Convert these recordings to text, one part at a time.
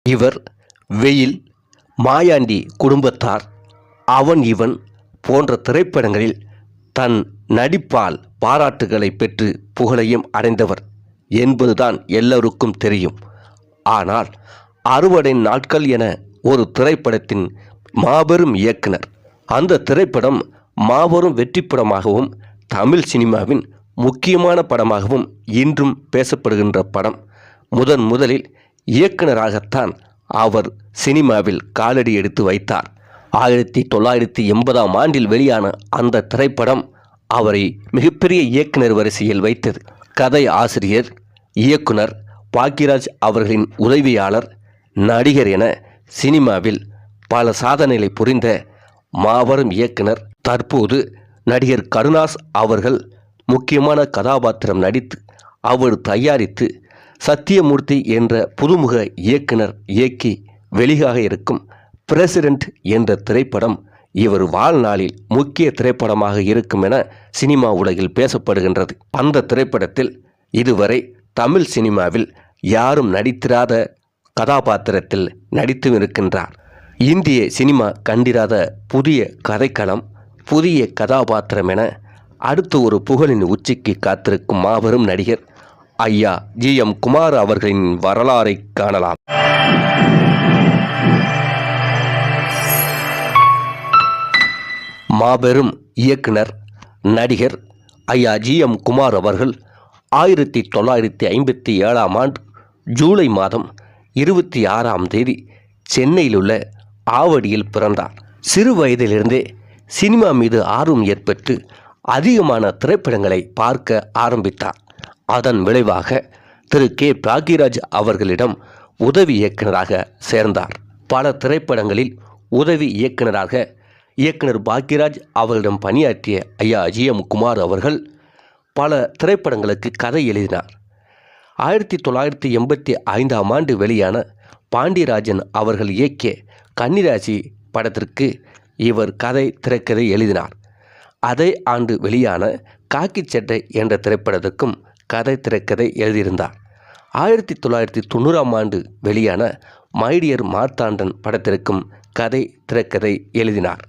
இவர் வெயில், மாயாண்டி குடும்பத்தார், அவன் இவன் போன்ற திரைப்படங்களில் தன் நடிப்பால் பாராட்டுகளை பெற்று புகழையும் அடைந்தவர் என்பதுதான் எல்லோருக்கும் தெரியும். ஆனால் அறுவடை நாட்கள் என ஒரு திரைப்படத்தின் மாபெரும் இயக்குனர். அந்த திரைப்படம் மாபெரும் வெற்றி படமாகவும் தமிழ் சினிமாவின் முக்கியமான படமாகவும் இன்றும் பேசப்படுகின்ற படம். முதலில் இயக்குனராகத்தான் அவர் சினிமாவில் காலடி எடுத்து வைத்தார். 1980ஆம் ஆண்டில் வெளியான அந்த திரைப்படம் அவரை மிகப்பெரிய இயக்குனர் வரிசையில் வைத்தது. கதை ஆசிரியர், இயக்குனர், பாக்யராஜ் அவர்களின் உதவியாளர், நடிகர் என சினிமாவில் பல சாதனைகளை புரிந்த மாபெரும் இயக்குனர். தற்போது நடிகர் கருணாஸ் அவர்கள் முக்கியமான கதாபாத்திரம் நடித்து அவர் தயாரித்து சத்தியமூர்த்தி என்ற புதுமுக இயக்குனர் இயக்கி வெளியாக இருக்கும் பிரசிடென்ட் என்ற திரைப்படம் இவர் வாழ்நாளில் முக்கிய திரைப்படமாக இருக்கும் என சினிமா உலகில் பேசப்படுகின்றது. அந்த திரைப்படத்தில் இதுவரை தமிழ் சினிமாவில் யாரும் நடித்திராத கதாபாத்திரத்தில் நடித்து இருக்கின்றார். இந்திய சினிமா கண்டிராத புதிய கதைக்களம், புதிய கதாபாத்திரம் என அடுத்து ஒரு புகழின் உச்சிக்கு காத்திருக்கும் மாபெரும் நடிகர் ஐயா GM குமார் அவர்களின் வரலாறை காணலாம். மாபெரும் இயக்குனர், நடிகர் ஐயா GM குமார் அவர்கள் 1957ஆம் ஆண்டு ஜூலை மாதம் 26ஆம் தேதி சென்னையில் உள்ள ஆவடியில் பிறந்தார். சிறு வயதிலிருந்தே சினிமா மீது ஆர்வம் ஏற்பட்டு அதிகமான திரைப்படங்களை பார்க்க ஆரம்பித்தார். அதன் விளைவாக திரு K. பாக்யராஜ் அவர்களிடம் உதவி இயக்குனராக சேர்ந்தார். பல திரைப்படங்களில் உதவி இயக்குனராக இயக்குனர் பாக்யராஜ் அவர்களிடம் பணியாற்றிய ஐயா GM குமார் அவர்கள் பல திரைப்படங்களுக்கு கதை எழுதினார். 1985ஆம் ஆண்டு வெளியான பாண்டியராஜன் அவர்கள் இயக்கிய கன்னிராசி படத்திற்கு இவர் கதை திரைக்கதை எழுதினார். அதே ஆண்டு வெளியான காக்கி சட்டை என்ற திரைப்படத்துக்கும் கதை திரைக்கதை எழுதியிருந்தார். 1990ஆம் ஆண்டு வெளியான மைடியர் மார்த்தாண்டன் படத்திற்கும் கதை திரைக்கதை எழுதினார்.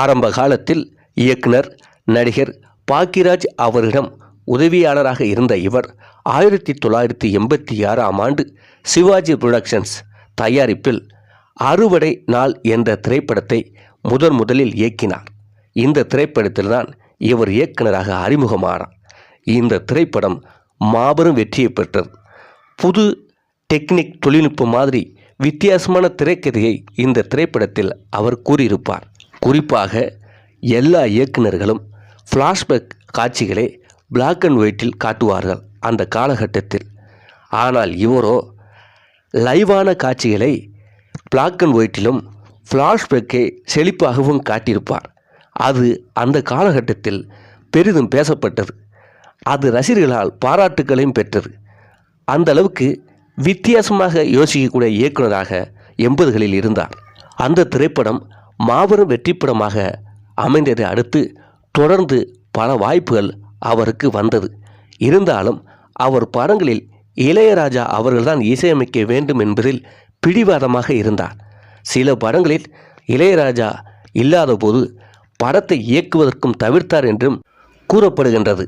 ஆரம்ப காலத்தில் இயக்குனர், நடிகர் பாக்யராஜ் அவரிடம் உதவியாளராக இருந்த இவர் 1986ஆம் ஆண்டு சிவாஜி புரொடக்ஷன்ஸ் தயாரிப்பில் அறுவடை நாள் என்ற திரைப்படத்தை முதலில் இயக்கினார். இந்த திரைப்படத்தில்தான் இவர் இயக்குனராக அறிமுகமானார். இந்த திரைப்படம் மாபெரும் வெற்றியை பெற்றது. புது டெக்னிக் தொழில்நுட்ப மாதிரி வித்தியாசமான திரைக்கதையை இந்த திரைப்படத்தில் அவர் கூறியிருப்பார். குறிப்பாக எல்லா இயக்குனர்களும் ஃப்ளாஷ்பேக் காட்சிகளை பிளாக் அண்ட் ஒயிட்டில் காட்டுவார்கள் அந்த காலகட்டத்தில். ஆனால் இவரோ லைவான காட்சிகளை பிளாக் அண்ட் ஒயிட்டிலும் ஃப்ளாஷ்பேக்கை செழிப்பாகவும் காட்டியிருப்பார். அது அந்த காலகட்டத்தில் பெரிதும் பேசப்பட்டது. அது ரசிகர்களால் பாராட்டுகளையும் பெற்றது. அந்த அளவுக்கு வித்தியாசமாக யோசிக்கக்கூடிய இயக்குனராக 80களில் இருந்தார். அந்த திரைப்படம் மாபெரும் வெற்றிப்படமாக அமைந்ததை அடுத்து தொடர்ந்து பல வாய்ப்புகள் அவருக்கு வந்தது. இருந்தாலும் அவர் படங்களில் இளையராஜா அவர்கள்தான் இசையமைக்க வேண்டும் என்பதில் பிடிவாதமாக இருந்தார். சில படங்களில் இளையராஜா இல்லாத போது படத்தை இயக்குவதற்கும் தவிர்த்தார் என்றும் கூறப்படுகின்றது.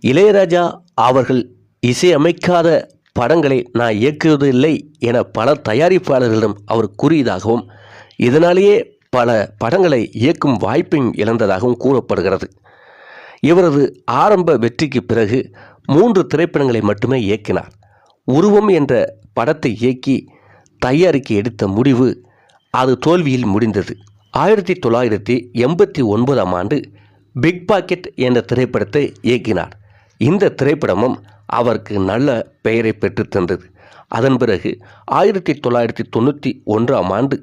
இளையராஜா அவர்கள் இசையமைக்காத படங்களை நான் இயக்குவதில்லை என பல தயாரிப்பாளர்களிடம் அவர் கூறியதாகவும், இதனாலேயே பல படங்களை இயக்கும் வாய்ப்பையும் இழந்ததாகவும் கூறப்படுகிறது. இவரது ஆரம்ப வெற்றிக்கு பிறகு 3 திரைப்படங்களை மட்டுமே இயக்கினார். உருவம் என்ற படத்தை இயக்கி தயாரிக்க எடுத்த முடிவு அது தோல்வியில் முடிந்தது. 1989ஆம் ஆண்டு பிக் பாக்கெட் என்ற திரைப்படத்தை இயக்கினார். இந்த திரைப்படமும் அவருக்கு நல்ல பெயரை பெற்றுத்தந்தது. அதன் பிறகு 1991ஆம் ஆண்டு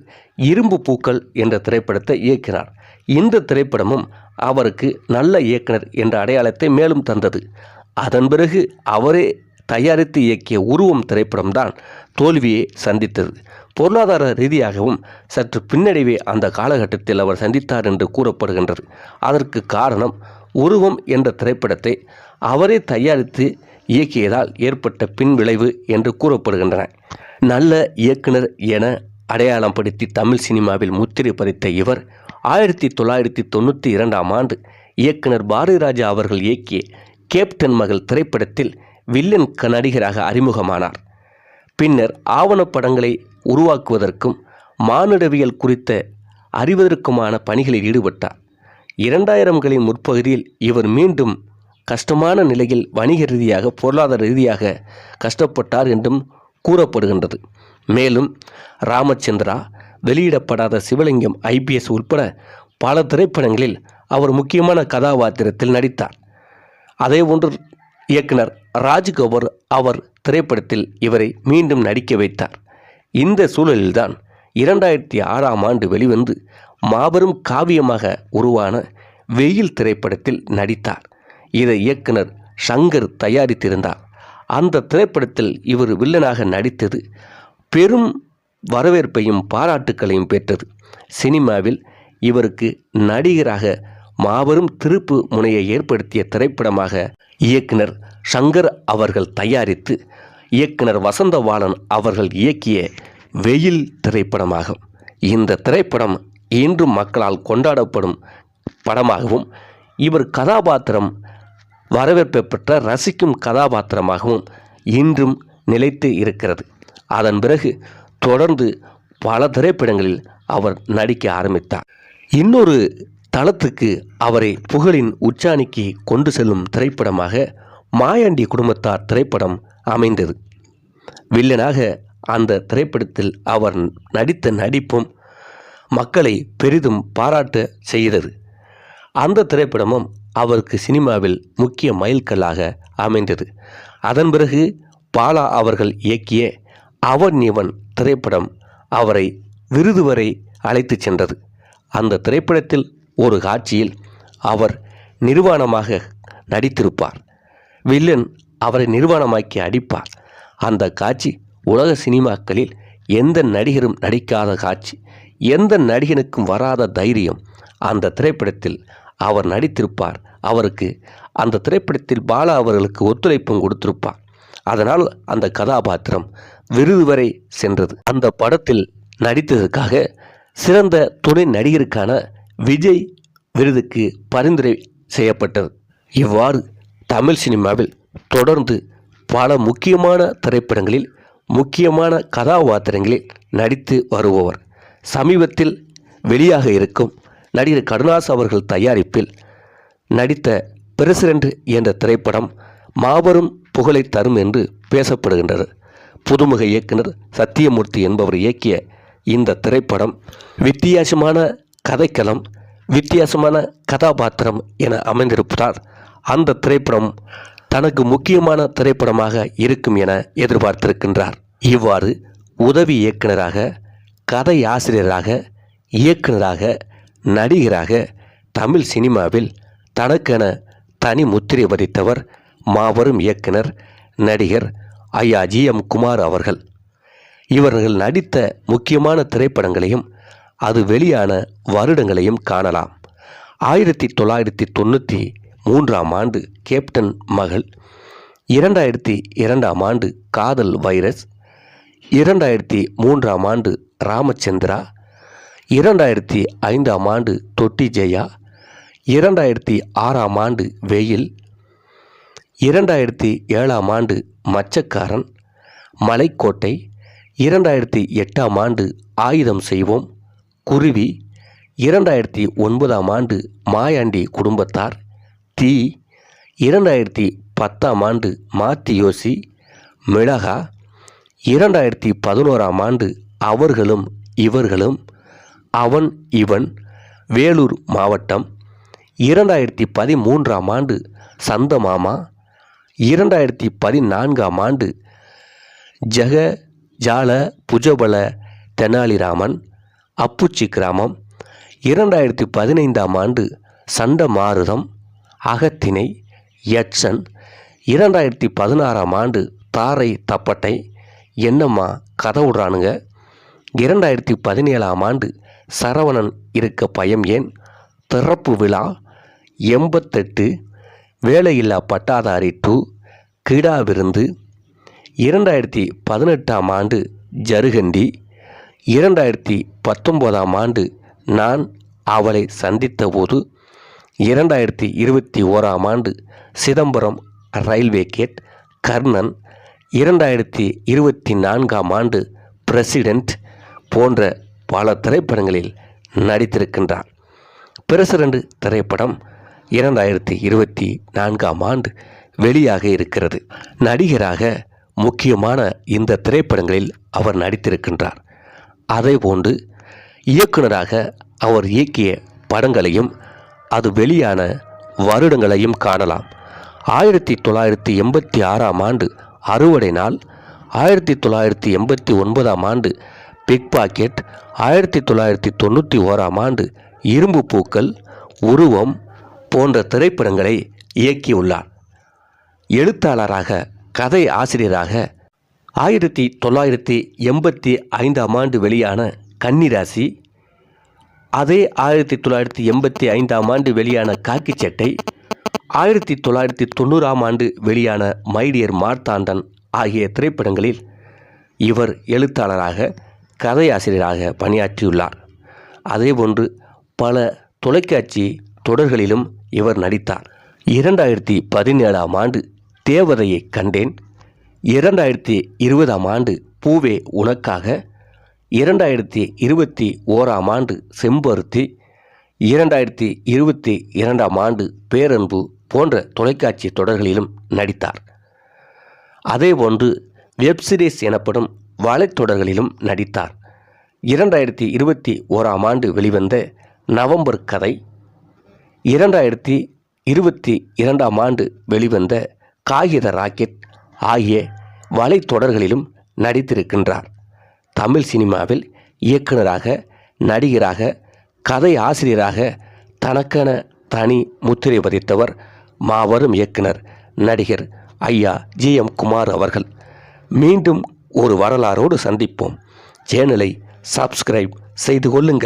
இரும்பு பூக்கள் என்ற திரைப்படத்தை இயக்கினார். இந்த திரைப்படமும் அவருக்கு நல்ல இயக்குனர் என்ற அடையாளத்தை மேலும் தந்தது. அதன் பிறகு அவரே தயாரித்து இயக்கிய உருவம் திரைப்படம்தான் தோல்வியை சந்தித்தது. பொருளாதார ரீதியாகவும் சற்று பின்னடைவை அந்த காலகட்டத்தில் அவர் சந்தித்தார் என்று கூறப்படுகின்றது. அதற்கு காரணம் உருவம் என்ற திரைப்படத்தை அவரே தயாரித்து இயக்கியதால் ஏற்பட்ட பின்விளைவு என்று கூறப்படுகின்றன. நல்ல இயக்குனர் என அடையாளம் படுத்தி தமிழ் சினிமாவில் முத்திரை பதித்த இவர் 1992ஆம் ஆண்டு இயக்குனர் பாரதிராஜா அவர்கள் இயக்கிய கேப்டன் மகள் திரைப்படத்தில் வில்லன் நடிகராக அறிமுகமானார். பின்னர் ஆவணப்படங்களை உருவாக்குவதற்கும் மானுடவியல் குறித்த அறிவதற்குமான பணிகளில் ஈடுபட்டார். 2000களின் முற்பகுதியில் இவர் மீண்டும் கஷ்டமான நிலையில் வணிக ரீதியாக பொருளாதார ரீதியாக கஷ்டப்பட்டார் என்றும் கூறப்படுகின்றது. மேலும் ராமச்சந்திரா, வெளியிடப்படாத சிவலிங்கம் IPS உட்பட பல திரைப்படங்களில் அவர் முக்கியமான கதாபாத்திரத்தில் நடித்தார். அதேபோன்று இயக்குனர் ராஜ்கபூர் அவர் திரைப்படத்தில் இவரை மீண்டும் நடிக்க வைத்தார். இந்த சூழலில்தான் 2006ஆம் ஆண்டு வெளிவந்து மாபெரும் காவியமாக உருவான வெயில் திரைப்படத்தில் நடித்தார். இதை இயக்குனர் சங்கர் தயாரித்திருந்தார். அந்த திரைப்படத்தில் இவர் வில்லனாக நடித்தது பெரும் வரவேற்பையும் பாராட்டுக்களையும் பெற்றது. சினிமாவில் இவருக்கு நடிகராக மாபெரும் திருப்பு முனையை ஏற்படுத்திய திரைப்படமாக இயக்குனர் சங்கர் அவர்கள் தயாரித்து இயக்குனர் வசந்தபாலன் அவர்கள் இயக்கிய வெயில் திரைப்படமாகும். இந்த திரைப்படம் இன்றும் மக்களால் கொண்டாடப்படும் படமாகவும் இவர் கதாபாத்திரம் வரவேற்பை பெற்ற ரசிக்கும் கதாபாத்திரமாகவும் இன்றும் நிலைத்து இருக்கிறது. அதன் பிறகு தொடர்ந்து பல திரைப்படங்களில் அவர் நடிக்க ஆரம்பித்தார். இன்னொரு தளத்துக்கு அவரை புகழின் உச்சாணிக்கு கொண்டு செல்லும் திரைப்படமாக மாயாண்டி குடும்பத்தார் திரைப்படம் அமைந்தது. வில்லனாக அந்த திரைப்படத்தில் அவர் நடித்த நடிப்பும் மக்களை பெரிதும் பாராட்ட செய்தது. அந்த திரைப்படமும் அவருக்கு சினிமாவில் முக்கிய மைல்கல்லாக அமைந்தது. அதன் பிறகு பாலா அவர்கள் இயக்கிய அவன் இவன் திரைப்படம் அவரை விருது வரை அழைத்து சென்றது. அந்த திரைப்படத்தில் ஒரு காட்சியில் அவர் நிர்வாணமாக நடித்திருப்பார். வில்லன் அவரை நிர்வாணமாக்கி அடிப்பார். அந்த காட்சி உலக சினிமாக்களில் எந்த நடிகரும் நடிக்காத காட்சி, எந்த நடிகனுக்கும் வராத தைரியம் அந்த திரைப்படத்தில் அவர் நடித்திருப்பார். அவருக்கு அந்த திரைப்படத்தில் பாலா அவர்களுக்கு ஒத்துழைப்பும் கொடுத்திருப்பார். அதனால் அந்த கதாபாத்திரம் விருது வரை சென்றது. அந்த படத்தில் நடித்ததற்காக சிறந்த துணை நடிகருக்கான விஜய் விருதுக்கு பரிந்துரை செய்யப்பட்டது. இவ்வாறு தமிழ் சினிமாவில் தொடர்ந்து பல முக்கியமான திரைப்படங்களில் முக்கியமான கதாபாத்திரங்களில் நடித்து வருபவர். சமீபத்தில் வெளியாக இருக்கும் நடிகர் கருணாஸ் அவர்கள் தயாரிப்பில் நடித்த பிரசிடென்ட் என்ற திரைப்படம் மாபெரும் புகழை தரும் என்று பேசப்படுகின்றது. புதுமுக இயக்குனர் சத்தியமூர்த்தி என்பவர் இயக்கிய இந்த திரைப்படம் வித்தியாசமான கதைக்களம், வித்தியாசமான கதாபாத்திரம் என அமைந்திருப்பதால் அந்த திரைப்படம் தனக்கு முக்கியமான திரைப்படமாக இருக்கும் என எதிர்பார்த்திருக்கின்றார். இவ்வாறு உதவி இயக்குனராக, கதை ஆசிரியராக, இயக்குனராக, நடிகராக தமிழ் சினிமாவில் தனக்கென தனி முத்திரை பதித்தவர் மாபெரும் இயக்குனர் நடிகர் ஐயா GM குமார் அவர்கள். இவர்கள் நடித்த முக்கியமான திரைப்படங்களையும் அது வெளியான வருடங்களையும் காணலாம். 1993ஆம் ஆண்டு கேப்டன் மகள், 2002ஆம் ஆண்டு காதல் வைரஸ், 2003ஆம் ஆண்டு ராமச்சந்திரா, 2005ஆம் ஆண்டு தொட்டி ஜெயா, 2006ஆம் ஆண்டு வெயில், 2007ஆம் ஆண்டு மச்சக்காரன், மலைக்கோட்டை, 2008ஆம் ஆண்டு ஆயுதம் செய்வோம், குருவி, 2009ஆம் ஆண்டு மாயாண்டி குடும்பத்தார், தீ, 2010ஆம் ஆண்டு மாத்தியோசி, மிளகா, 2011ஆம் ஆண்டு அவர்களும் இவர்களும், அவன் இவன், வேலூர் மாவட்டம், 2013ஆம் ஆண்டு சந்தமாமா, 2014ஆம் ஆண்டு ஜக ஜால புஜபல தெனாலிராமன், அப்புச்சி கிராமம், 2015ஆம் ஆண்டு சண்டமாருதம், அகத்திணை, யட்சன், 2016ஆம் ஆண்டு தாரை தப்பட்டை, என்னம்மா கதை விடுறானுங்க, 2017ஆம் ஆண்டு சரவணன் இருக்க பயம் ஏன், திறப்பு விழா, 88, வேலையில்லா பட்டாதாரி 2, கிடா விருந்து, 2018ஆம் ஆண்டு ஜருகண்டி, 2019ஆம் ஆண்டு நான் அவளை சந்தித்தபோது, 2021ஆம் ஆண்டு சிதம்பரம் ரயில்வே கேட், கர்ணன், 2024ஆம் ஆண்டு பிரசிடென்ட் போன்ற பல திரைப்படங்களில் நடித்திருக்கின்றார். பிரசிடென்ட் திரைப்படம் 2024ஆம் ஆண்டு வெளியாக இருக்கிறது. நடிகராக முக்கியமான இந்த திரைப்படங்களில் அவர் நடித்திருக்கின்றார். அதேபோன்று இயக்குனராக அவர் இயக்கிய படங்களையும் அது வெளியான வருடங்களையும் காணலாம். 1986ஆம் ஆண்டு அறுவடை நாள், 1989ஆம் ஆண்டு பிக் பாக்கெட், 1991ஆம் ஆண்டு இரும்பு பூக்கள், உருவம் போன்ற திரைப்படங்களை இயக்கியுள்ளார். எழுத்தாளராக, கதை ஆசிரியராக 1985ஆம் ஆண்டு வெளியான கன்னிராசி, அதே 1985ஆம் ஆண்டு வெளியான காக்கி சட்டை, 1990ஆம் ஆண்டு வெளியான மைடியர் மார்த்தாண்டன் ஆகிய திரைப்படங்களில் இவர் எழுத்தாளராக, கதையாசிரியராக பணியாற்றியுள்ளார். அதேபோன்று பல தொலைக்காட்சி தொடர்களிலும் இவர் நடித்தார். 2017ஆம் ஆண்டு தேவதையை கண்டேன், 2020ஆம் ஆண்டு பூவே உனக்காக, 2021ஆம் ஆண்டு செம்பருத்தி, 2022ஆம் ஆண்டு பேரன்பு போன்ற தொலைக்காட்சி தொடர்களிலும் நடித்தார். அதேபோன்று வெப்சீரிஸ் எனப்படும் வலைத்தொடர்களிலும் நடித்தார். 2021ஆம் ஆண்டு வெளிவந்த நவம்பர் கதை, 2022ஆம் ஆண்டு வெளிவந்த காகித ராக்கெட் ஆகிய வலைத்தொடர்களிலும் நடித்திருக்கின்றார். தமிழ் சினிமாவில் இயக்குனராக, நடிகராக, கதை ஆசிரியராக தனக்கென தனி முத்திரை பதித்தவர் மாபெரும் இயக்குனர் நடிகர் ஐயா GM குமார் அவர்கள். மீண்டும் ஒரு வரலாறோடு சந்திப்போம். சேனலை சப்ஸ்கிரைப் செய்து கொள்ளுங்கள்.